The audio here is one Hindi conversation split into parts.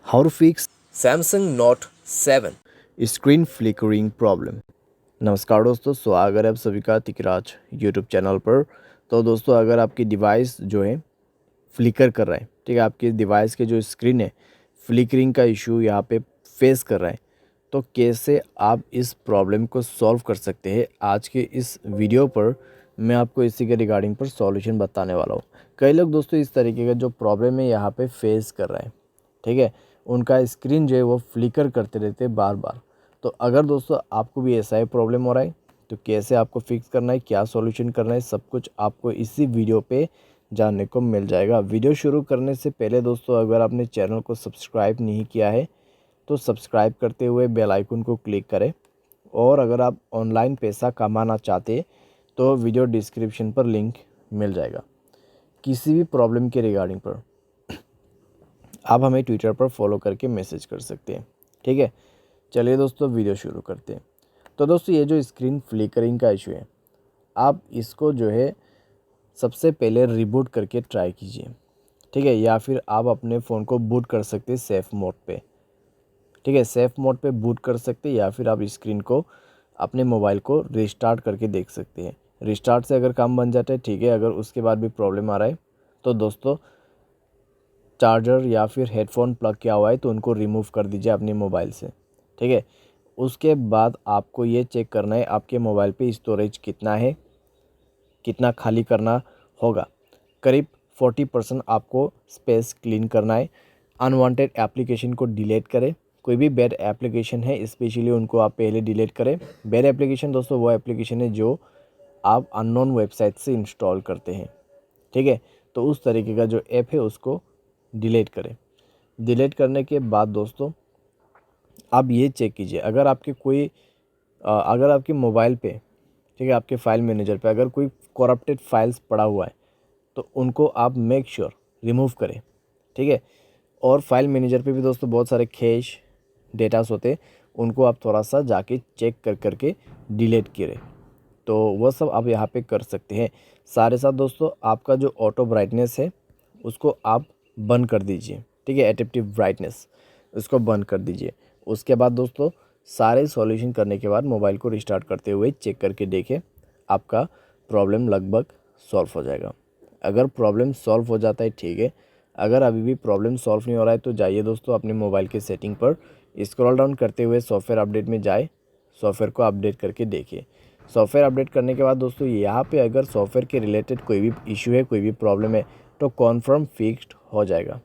How to fix Samsung Note 7। Screen flickering problem. नमस्कार दोस्तों, स्वागत है आप सभी का तिकराज यूट्यूब चैनल पर। तो दोस्तों, अगर आपकी डिवाइस जो है फ्लिकर कर रहा है, ठीक है, आपकी डिवाइस के जो स्क्रीन है फ्लिकरिंग का इशू यहाँ पे फेस कर रहा है, तो कैसे आप इस प्रॉब्लम को सॉल्व कर सकते हैं, आज के इस वीडियो पर मैं आपको इसी के रिगार्डिंग पर सॉल्यूशन बताने वाला हूँ। कई लोग दोस्तों इस तरीके का जो प्रॉब्लम है यहाँ पे फेस कर रहे हैं, ठीक है, उनका स्क्रीन जो है वो फ्लिकर करते रहते हैं बार बार। तो अगर दोस्तों आपको भी ऐसा ही प्रॉब्लम हो रहा है, तो कैसे आपको फिक्स करना है, क्या सॉल्यूशन करना है, सब कुछ आपको इसी वीडियो पे जानने को मिल जाएगा। वीडियो शुरू करने से पहले दोस्तों, अगर आपने चैनल को सब्सक्राइब नहीं किया है तो सब्सक्राइब करते हुए बेल आइकन को क्लिक करें। और अगर आप ऑनलाइन पैसा कमाना चाहते तो वीडियो डिस्क्रिप्शन पर लिंक मिल जाएगा। किसी भी प्रॉब्लम के रिगार्डिंग पर आप हमें ट्विटर पर फॉलो करके मैसेज कर सकते हैं, ठीक है। चलिए दोस्तों, वीडियो शुरू करते हैं। तो दोस्तों, ये जो स्क्रीन फ्लिकरिंग का इशू है, आप इसको जो है सबसे पहले रिबूट करके ट्राई कीजिए, ठीक है, या फिर आप अपने फ़ोन को बूट कर सकते हैं सेफ़ मोड पे, ठीक है, सेफ़ मोड पे बूट कर सकते हैं, या फिर आप स्क्रीन को अपने मोबाइल को रिस्टार्ट करके देख सकते हैं। रिस्टार्ट से अगर काम बन जाता है, ठीक है, अगर उसके बाद भी प्रॉब्लम आ रहा है तो दोस्तों चार्जर या फिर हेडफोन प्लग किया हुआ है तो उनको रिमूव कर दीजिए अपने मोबाइल से, ठीक है। उसके बाद आपको ये चेक करना है आपके मोबाइल पे स्टोरेज कितना है, कितना खाली करना होगा। करीब 40% आपको स्पेस क्लीन करना है। अनवांटेड एप्लीकेशन को डिलीट करें। कोई भी बैड एप्लीकेशन है स्पेशली उनको आप पहले डिलीट करें। बैड एप्लीकेशन दोस्तों वो एप्लीकेशन है जो आप अननोन वेबसाइट से इंस्टॉल करते हैं, ठीक है। तो उस तरीके का जो ऐप है उसको डिलीट करें। डिलीट करने के बाद दोस्तों आप ये चेक कीजिए, अगर आपके कोई अगर आपके मोबाइल पे, ठीक है, आपके फाइल मैनेजर पे अगर कोई करप्टेड फाइल्स पड़ा हुआ है तो उनको आप मेक श्योर रिमूव करें, ठीक है। और फाइल मैनेजर पे भी दोस्तों बहुत सारे कैश डेटास होते हैं, उनको आप थोड़ा सा जाके चेक कर करके डिलीट करें। तो वह सब आप यहाँ पे कर सकते हैं। सारे साथ दोस्तों आपका जो ऑटो ब्राइटनेस है उसको आप बंद कर दीजिए, ठीक है, एडेप्टिव ब्राइटनेस उसको बंद कर दीजिए। उसके बाद दोस्तों सारे सॉल्यूशन करने के बाद मोबाइल को रिस्टार्ट करते हुए चेक करके देखें, आपका प्रॉब्लम लगभग सॉल्व हो जाएगा। अगर प्रॉब्लम सॉल्व हो जाता है, ठीक है, अगर अभी भी प्रॉब्लम सॉल्व नहीं हो रहा है तो जाइए दोस्तों अपने मोबाइल के सेटिंग पर स्क्रॉल डाउन करते हुए सॉफ्टवेयर अपडेट में जाए, सॉफ्टवेयर को अपडेट करके देखिए। सॉफ्टवेयर अपडेट करने के बाद दोस्तों यहाँ पे अगर सॉफ्टवेयर के रिलेटेड कोई भी इशू है, कोई भी प्रॉब्लम है तो कॉन्फर्म फिक्स्ड हो जाएगा।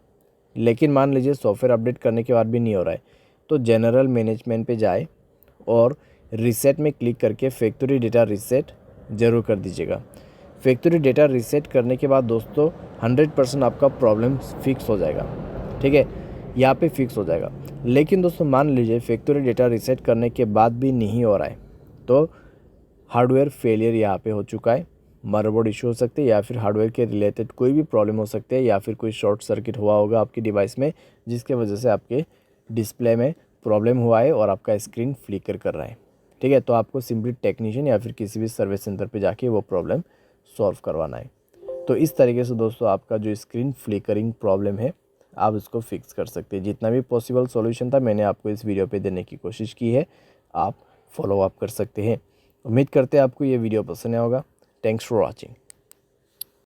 लेकिन मान लीजिए सॉफ्टवेयर अपडेट करने के बाद भी नहीं हो रहा है तो जनरल मैनेजमेंट पे जाए और रीसेट में क्लिक करके फैक्ट्री डेटा रीसेट ज़रूर कर दीजिएगा। फैक्ट्री डेटा रीसेट करने के बाद दोस्तों 100% आपका प्रॉब्लम फिक्स हो जाएगा, ठीक है, यहाँ पे फिक्स हो जाएगा। लेकिन दोस्तों मान लीजिए फैक्ट्री डेटा रीसेट करने के बाद भी नहीं हो रहा है तो हार्डवेयर फेलियर यहाँ पे हो चुका है। मदरबोर्ड इशू हो सकते हैं या फिर हार्डवेयर के रिलेटेड कोई भी प्रॉब्लम हो सकते हैं, या फिर कोई शॉर्ट सर्किट हुआ होगा आपकी डिवाइस में जिसके वजह से आपके डिस्प्ले में प्रॉब्लम हुआ है और आपका स्क्रीन फ्लिकर कर रहा है, ठीक है। तो आपको सिंपली टेक्नीशियन या फिर किसी भी सर्विस सेंटर पे जाके वो प्रॉब्लम सॉल्व करवाना है। तो इस तरीके से दोस्तों आपका जो स्क्रीन फ्लिकरिंग प्रॉब्लम है आप इसको फिक्स कर सकते हैं। जितना भी पॉसिबल सॉल्यूशन था मैंने आपको इस वीडियो पे देने की कोशिश की है, आप फॉलो अप कर सकते हैं। उम्मीद करते हैं आपको ये वीडियो पसंद आया होगा। Thanks for watching.